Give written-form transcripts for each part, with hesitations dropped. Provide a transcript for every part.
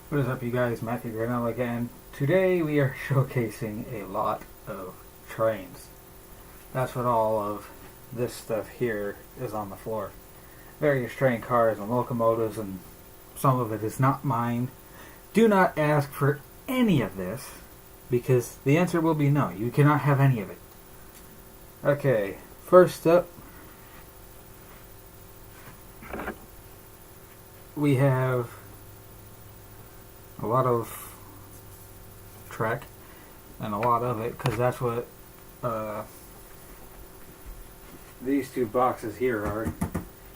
What is up, you guys? Matthew Grinnell again. Today we are showcasing a lot of trains. That's what all of this stuff here is on the floor. Various train cars and locomotives, and some of it is not mine. Do not ask for any of this, because the answer will be no. You cannot have any of it. Okay, first up, we have a lot of track, and a lot of it, because that's what these two boxes here are.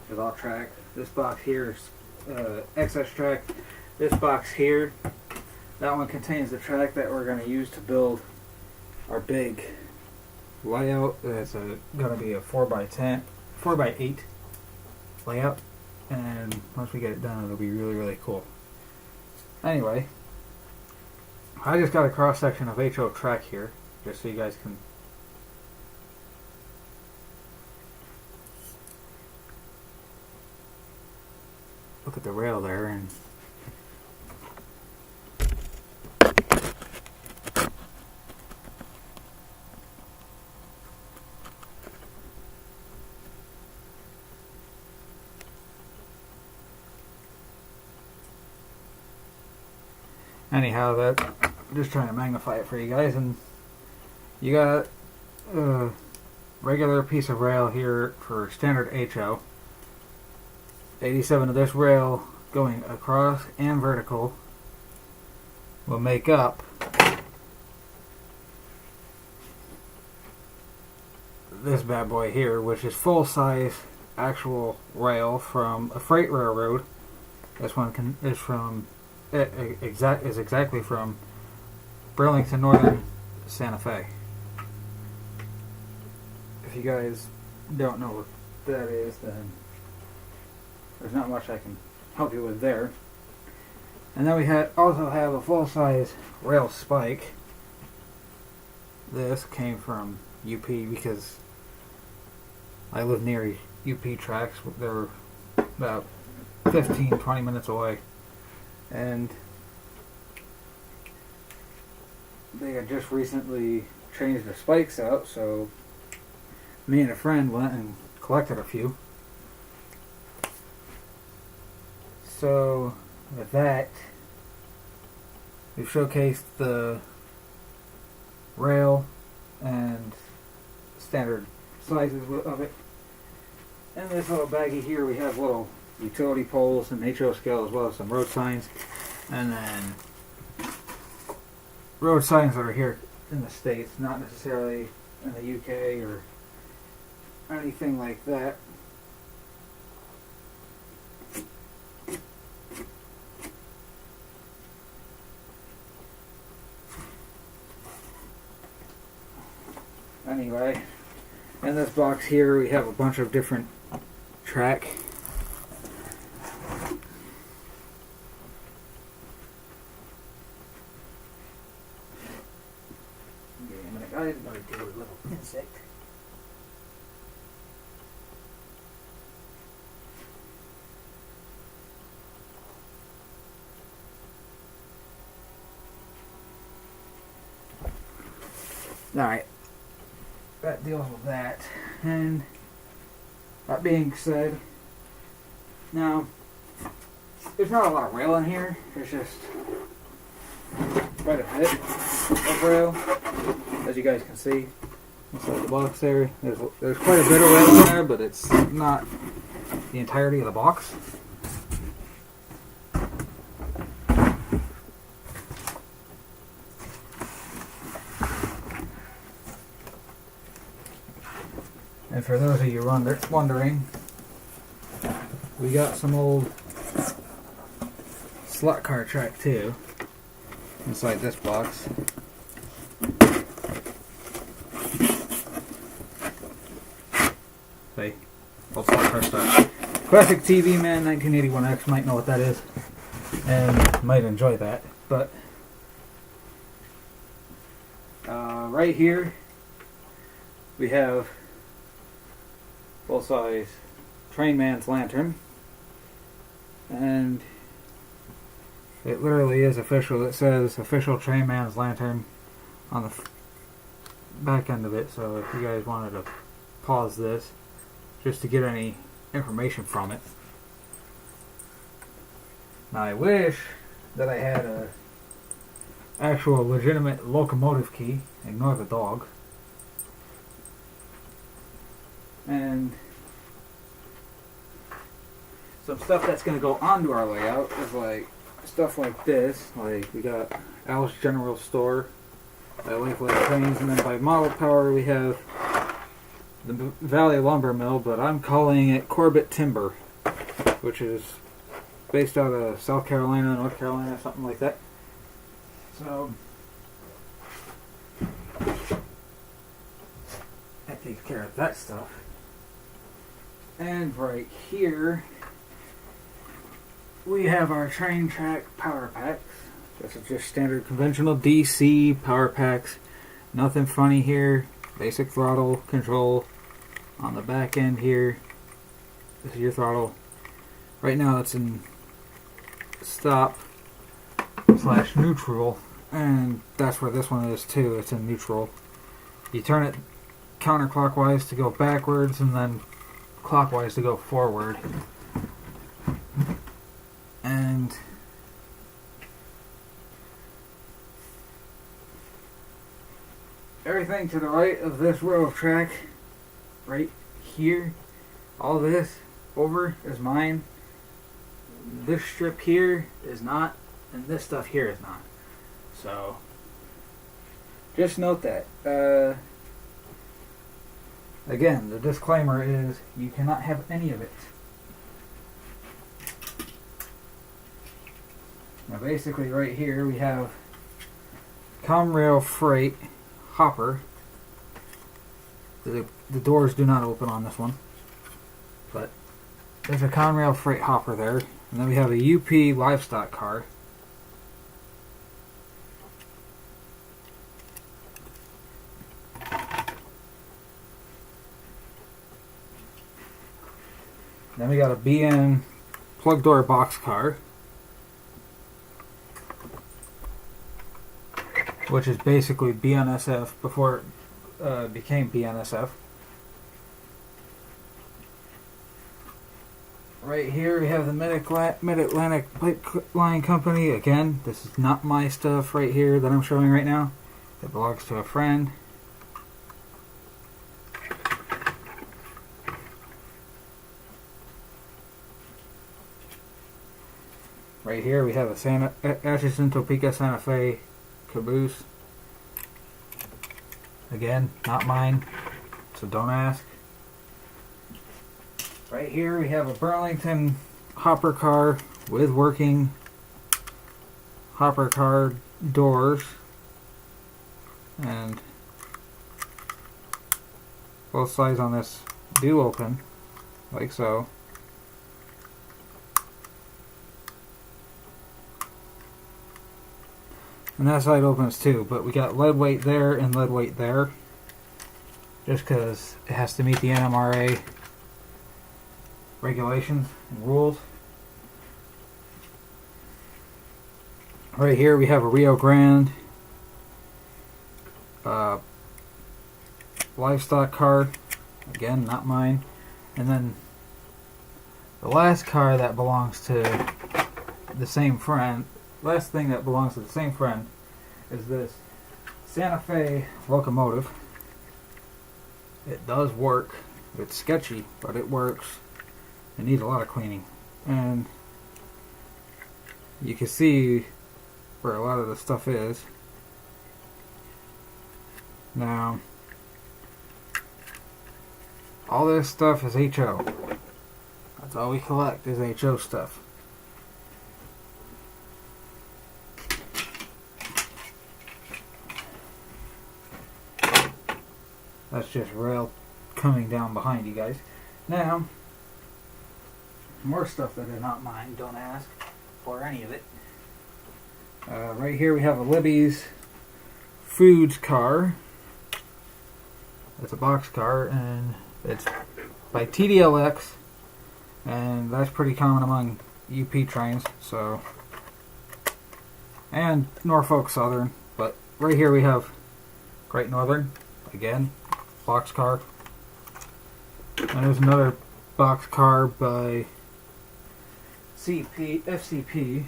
Is all track. This box here is excess track. This box here, that one contains the track that we're going to use to build our big layout. It's going to be a 4x10, 4x8 layout, and once we get it done, it'll be really, really cool. Anyway, I just got a cross section of HO track here, just so you guys can look at the rail there. And anyhow, that just trying to magnify it for you guys, and you got a regular piece of rail here for standard HO. 87 of this rail going across and vertical will make up this bad boy here, which is full size actual rail from a freight railroad. This one is from exactly from Burlington Northern Santa Fe. If you guys don't know what that is, then there's not much I can help you with there. And then we also have a full-size rail spike. This came from UP because I live near UP tracks. They're about 15-20 minutes away. And they had just recently changed the spikes out, so me and a friend went and collected a few. So with that, we've showcased the rail and standard sizes of it. In this little baggie here, we have little utility poles and HO scale, as well as some road signs, and then road signs that are here in the States, not necessarily in the UK or anything like that. Anyway, in this box here we have a bunch of different track. Give me a minute, guys. I'm going to deal with a little insect. Alright. That deals with that. And that being said, now there's not a lot of rail in here. There's just quite a bit of rail, as you guys can see inside the box there. There's quite a bit of rail in there, but it's not the entirety of the box. And for those of you wondering, we got some old slot car track too inside this box. See, old slot car stuff. Classic TV Man 1981X might know what that is and might enjoy that. But right here we have full-size Train Man's lantern, and It literally is official. It says official Trainman's Lantern on the back end of it. So if you guys wanted to pause this just to get any information from it. Now I wish that I had a actual legitimate locomotive key. Ignore the dog. And some stuff that's going to go onto our layout is like stuff like this. Like we got Al's General Store, by Lakeland Trains, and then by Model Power we have the Valley Lumber Mill, but I'm calling it Corbett Timber, which is based out of South Carolina, North Carolina, something like that. So that takes care of that stuff. And right here we have our train track power packs. This is just standard conventional DC power packs. Nothing funny here. Basic throttle control on the back end here. This is your throttle. Right now it's in stop / neutral, and that's where this one is too. It's in neutral. You turn it counterclockwise to go backwards, and then clockwise to go forward. And everything to the right of this row of track, right here, all this over is mine. This strip here is not, and this stuff here is not. So just note that. Again, the disclaimer is you cannot have any of it. Now basically right here we have Comrail Freight hopper. The doors do not open on this one, but there's a Conrail Freight hopper there. And then we have a UP livestock car. Then we got a BN plug door box car, which is basically BNSF before it became BNSF. Right here we have the Mid-Atlantic Pipeline Company. Again, this is not my stuff right here that I'm showing right now. It belongs to a friend. Right here we have a Atchison Topeka Santa Fe caboose. Again, not mine, so don't ask. Right here we have a Burlington hopper car with working hopper car doors, and both sides on this do open, like so. And that side opens too, but we got lead weight there and lead weight there, just because it has to meet the NMRA regulations and rules. Right here we have a Rio Grande livestock car, again not mine. And then the last car that belongs to the same friend, last thing that belongs to the same friend, is this Santa Fe locomotive. It does work. It's sketchy, but it works. It needs a lot of cleaning, and you can see where a lot of the stuff is. Now, all this stuff is HO. That's all we collect is HO stuff. That's just rail coming down behind you guys. Now, more stuff that is not mine, don't ask for any of it. Right here we have a Libby's Foods car. It's a box car, and it's by TDLX, and that's pretty common among UP trains, so and Norfolk Southern. But right here we have Great Northern, again, boxcar. And there's another boxcar by FCP.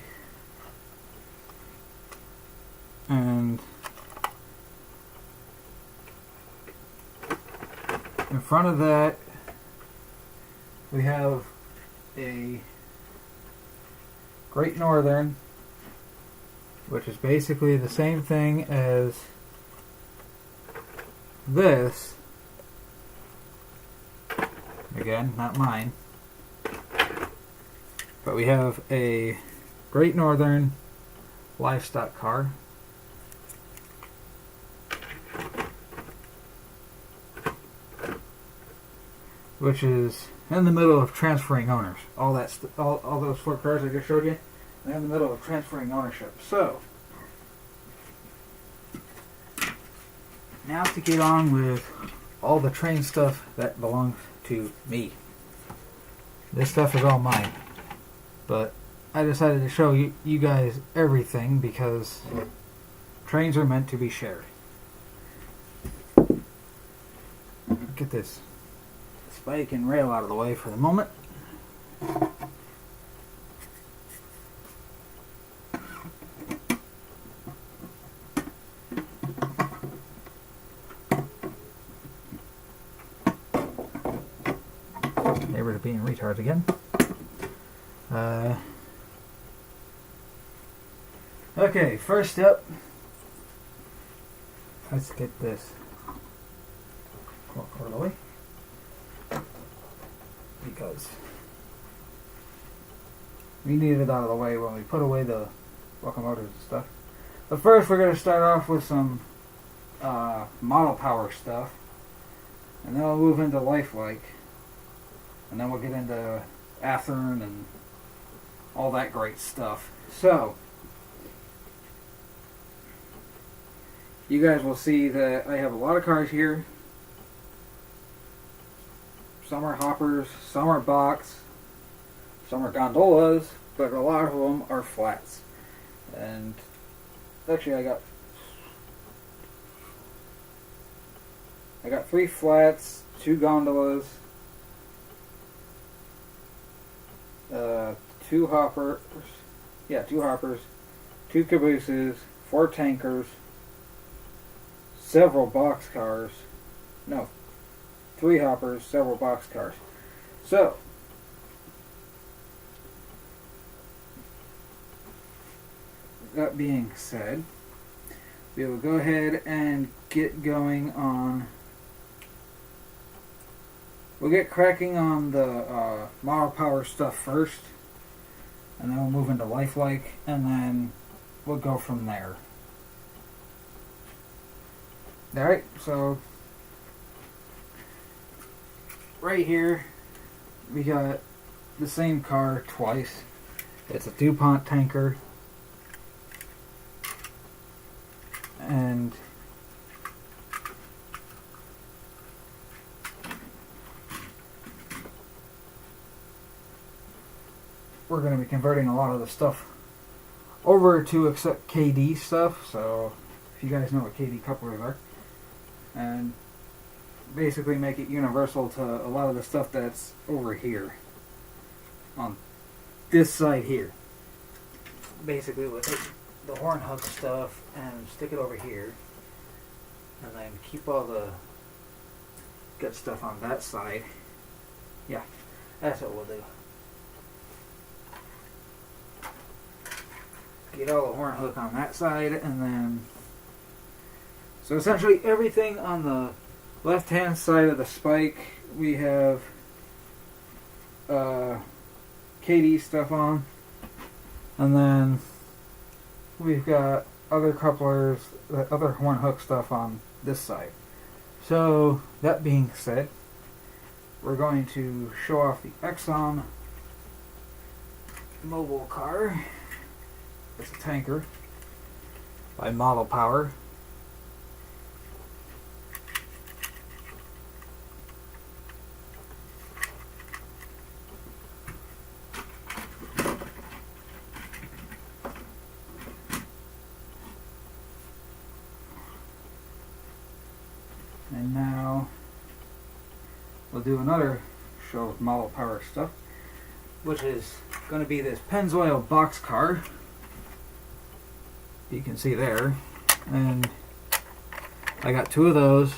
And in front of that, we have a Great Northern, which is basically the same thing as this. Again, not mine. But we have a Great Northern livestock car. Which is in the middle of transferring owners. All those 4 cars I just showed you, they're in the middle of transferring ownership. So, now to get on with all the train stuff that belongs to me. This stuff is all mine. But I decided to show you guys everything because trains are meant to be shared. Get this spike and rail out of the way for the moment. Neighbors are being retards again. Okay, first up, let's get this out of the way. Because we need it out of the way when we put away the locomotives and stuff. But first we're going to start off with some model power stuff. And then we'll move into lifelike. And then we'll get into Athearn and all that great stuff. So, you guys will see that I have a lot of cars here. Some are hoppers, some are box, some are gondolas, but a lot of them are flats. And actually I got 3 flats, 2 gondolas, 2 hoppers, 2 cabooses, 4 tankers, several box cars, 3 hoppers, several box cars. So, that being said, we will go ahead and get going on. We'll get cracking on the model power stuff first, and then we'll move into lifelike, and then we'll go from there. Alright, so right here we got the same car twice. It's a DuPont tanker, and we're going to be converting a lot of the stuff over to accept KD stuff. So if you guys know what KD couplers are, and basically make it universal to a lot of the stuff that's over here on this side here. Basically we'll take the horn hook stuff and stick it over here, and then keep all the good stuff on that side. Yeah, that's what we'll do. Get all the horn hook on that side, and then so essentially everything on the left hand side of the spike we have KD stuff on, and then we've got other couplers, other horn hook stuff on this side. So that being said, we're going to show off the Exxon Mobil car. It's a tanker by Model Power. we'll do another show of Model Power stuff, which is going to be this Pennzoil box car. You can see there, and I got 2 of those.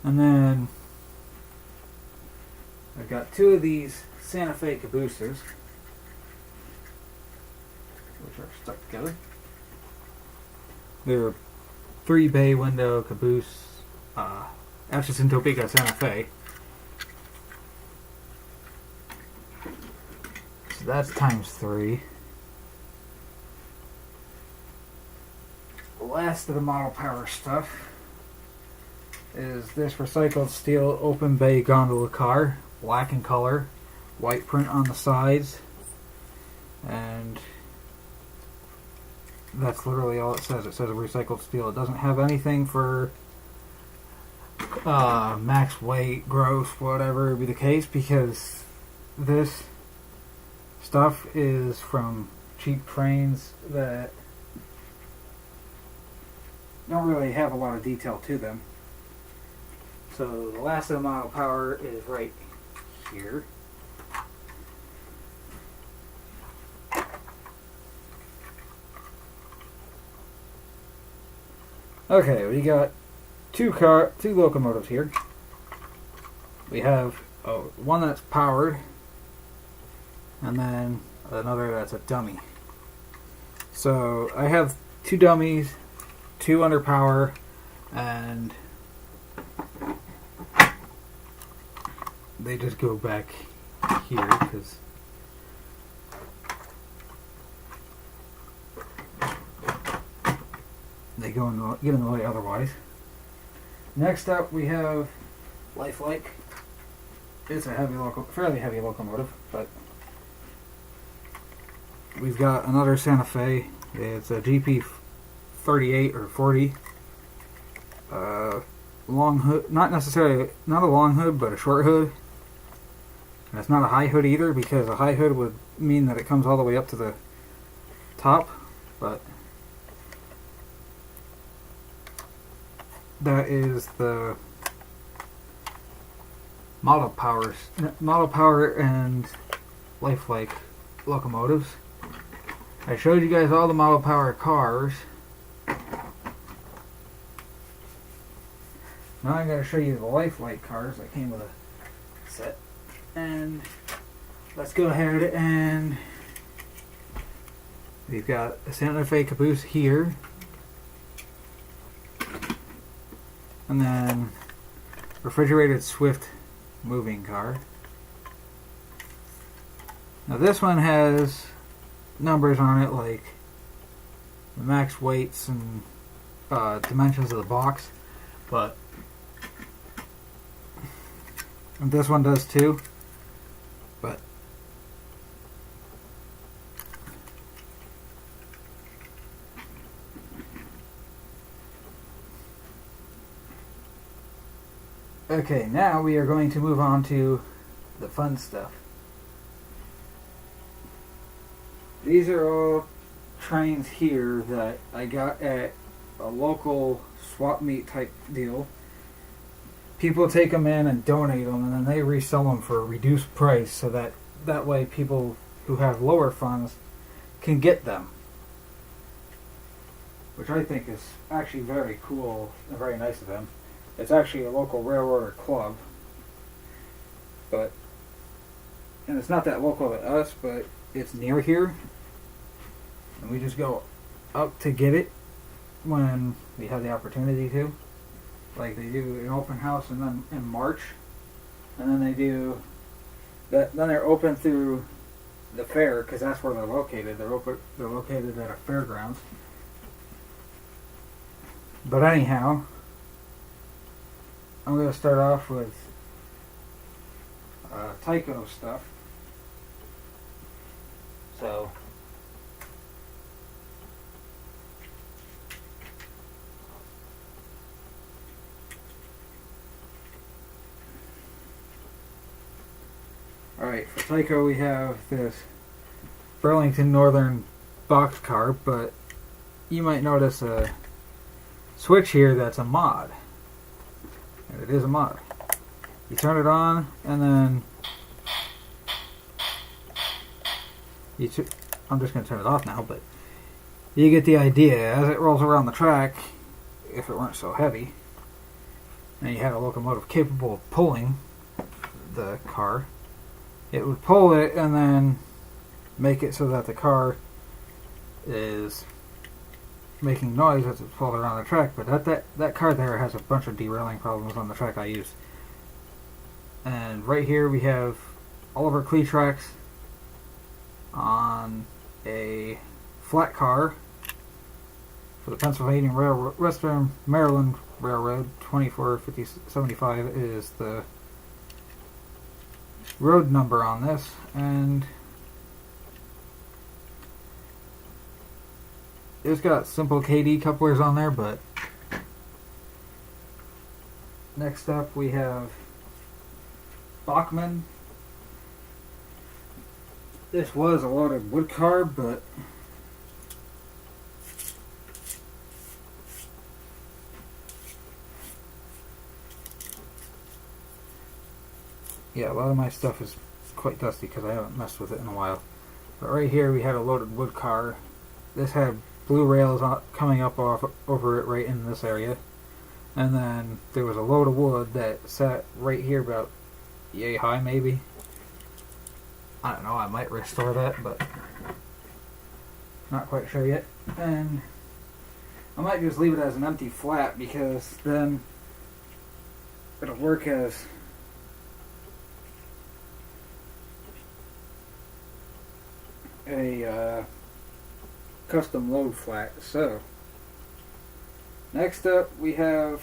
And then I've got 2 of these Santa Fe cabooses, which are stuck together. They're 3 bay window caboose, Atchison in Topeka, Santa Fe. So that's times 3. The last of the Model Power stuff is this recycled steel open bay gondola car, black in color, white print on the sides, and that's literally all it says. It says recycled steel. It doesn't have anything for max weight, gross, whatever be the case, because this stuff is from cheap trains that don't really have a lot of detail to them. So the last of the Model Power is right here. Okay, we got two locomotives here. We have one that's powered, and then another that's a dummy. So I have 2 dummies, 2 under power, and they just go back here because they get in the way otherwise. Next up, we have Lifelike. It's a fairly heavy locomotive, but we've got another Santa Fe. It's a GP 38 or 40. Long hood, not a long hood, but a short hood. And it's not a high hood either, because a high hood would mean that it comes all the way up to the top, but that is the Model Power and Lifelike locomotives. I showed you guys all the Model Power cars. Now I'm going to show you the Lifelike cars that came with a set. And let's go ahead and we've got a Santa Fe caboose here. And then refrigerated Swift moving car. Now this one has numbers on it like the max weights and dimensions of the box, but this one does too. But okay, now we are going to move on to the fun stuff. These are all trains here that I got at a local swap meet type deal. People take them in and donate them, and then they resell them for a reduced price, so that way people who have lower funds can get them, which I think is actually very cool and very nice of them. It's actually a local railroader club, and it's not that local to us, but it's near here, and we just go up to get it when we have the opportunity to. Like they do an open house and then in March, and then they do that. Then they're open through the fair, because that's where they're located. They're located at a fairgrounds. But anyhow, I'm going to start off with Tyco stuff. So alright, for Tyco we have this Burlington Northern box car, but you might notice a switch here that's a mod. And it is a mod. You turn it on, and then I'm just going to turn it off now, but you get the idea. As it rolls around the track, if it weren't so heavy, and you had a locomotive capable of pulling the car, it would pull it and then make it so that the car is making noise as it's pulling around the track. But that car there has a bunch of derailing problems on the track I use. And right here we have all of our Klee tracks on a flat car for the Pennsylvania Railroad, Western Maryland Railroad. 245075 is the road number on this, and it's got simple KD couplers on there. But next up we have Bachmann. This was a loaded wood car, but yeah, a lot of my stuff is quite dusty because I haven't messed with it in a while. But right here we had a loaded wood car. This had blue rails coming up over it right in this area. And then there was a load of wood that sat right here about yay high maybe. I don't know, I might restore that, but not quite sure yet. And I might just leave it as an empty flat, because then it'll work as a custom load flat. So next up we have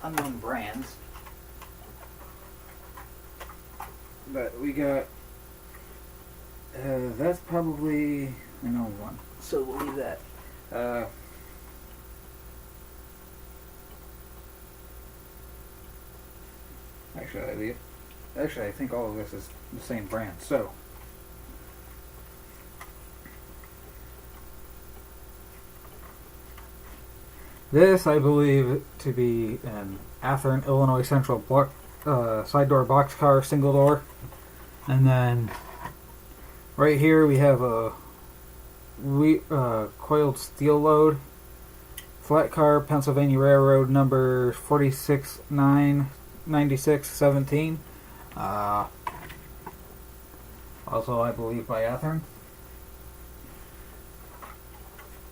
unknown brands, but we got that's probably an old one, so we'll leave that. Actually, I think all of this is the same brand. So this, I believe to be an Athearn, Illinois Central side door boxcar, single door. And then right here we have a coiled steel load, flat car, Pennsylvania Railroad number 4699617. Also, I believe by Athearn.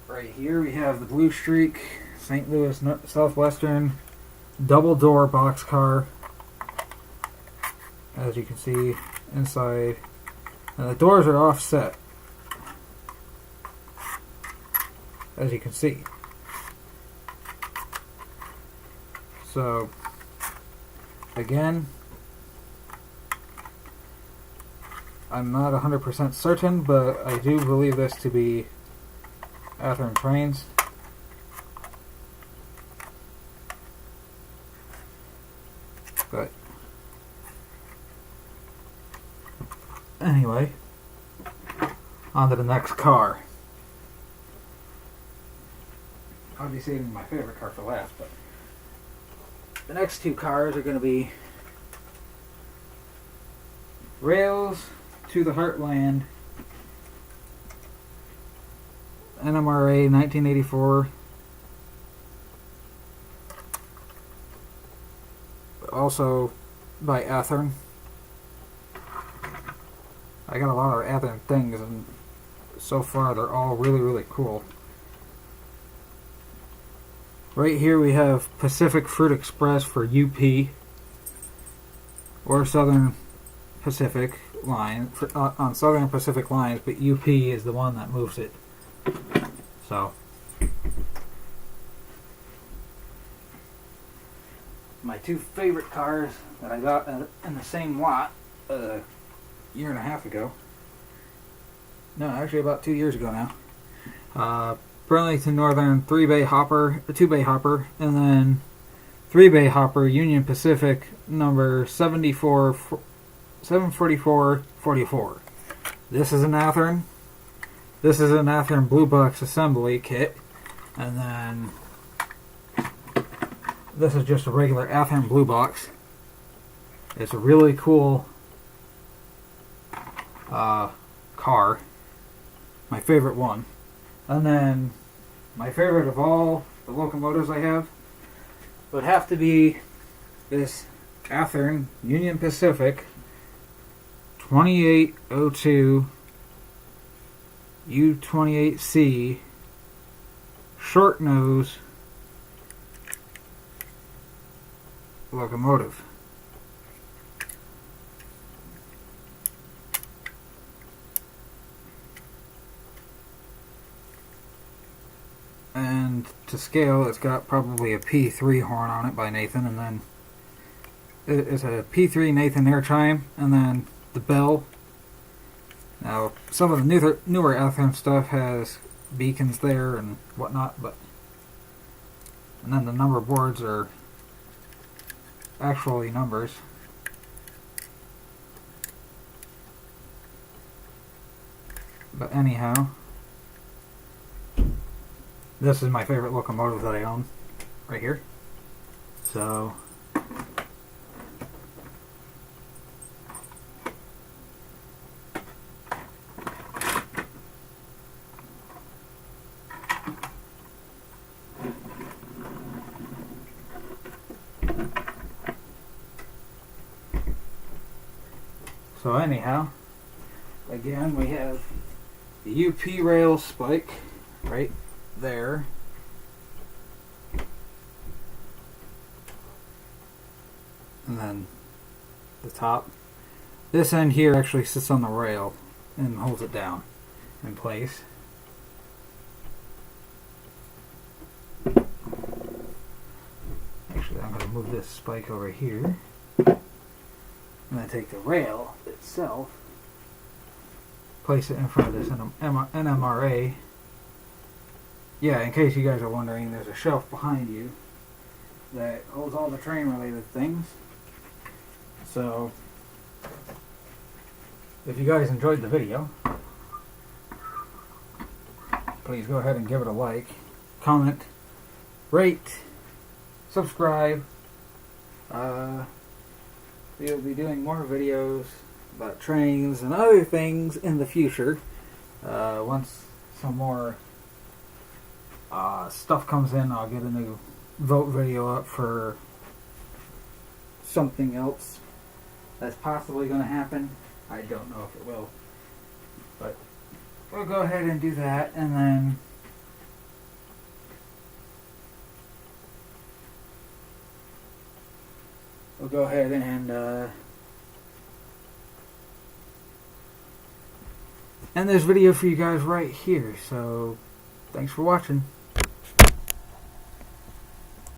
Right here we have the Blue Streak St. Louis Southwestern double door boxcar, as you can see inside, and the doors are offset, as you can see. So again, I'm not 100% certain, but I do believe this to be Athearn trains. But anyway, on to the next car. I'll be saving my favorite car for last, but the next two cars are going to be Rails to the Heartland NMRA 1984. Also by Athearn. I got a lot of Athearn things, and so far they're all really, really cool. Right here we have Pacific Fruit Express for UP or Southern Pacific line on Southern Pacific lines, but UP is the one that moves it. So my two favorite cars that I got in the same lot a year and a half ago. No, actually about 2 years ago now. Burlington Northern 2-bay hopper, and then 3-bay hopper, Union Pacific, number 74444. This is an Athearn. This is an Athearn Blue Box assembly kit. And then this is just a regular Athearn Blue Box. It's a really cool car. My favorite one. And then my favorite of all the locomotives I have would have to be this Athearn Union Pacific 2802 U28C short nose locomotive. And to scale, it's got probably a P3 horn on it by Nathan, and then it's a P3 Nathan air chime, and then the bell. Now, some of the newer Athearn stuff has beacons there and whatnot, and then the number boards are actually numbers. But anyhow, this is my favorite locomotive that I own, right here. So anyhow, again, we have the UP rail spike right there. And then the top. This end here actually sits on the rail and holds it down in place. Actually, I'm going to move this spike over here. I'm going to take the rail itself, place it in front of this NMRA. Yeah, in case you guys are wondering, there's a shelf behind you that holds all the train related things. So, if you guys enjoyed the video, please go ahead and give it a like, comment, rate, subscribe. We'll be doing more videos about trains and other things in the future. Once some more stuff comes in, I'll get a new vote video up for something else that's possibly going to happen. I don't know if it will, but we'll go ahead and do that, and then we'll go ahead and end this video for you guys right here. So thanks for watching.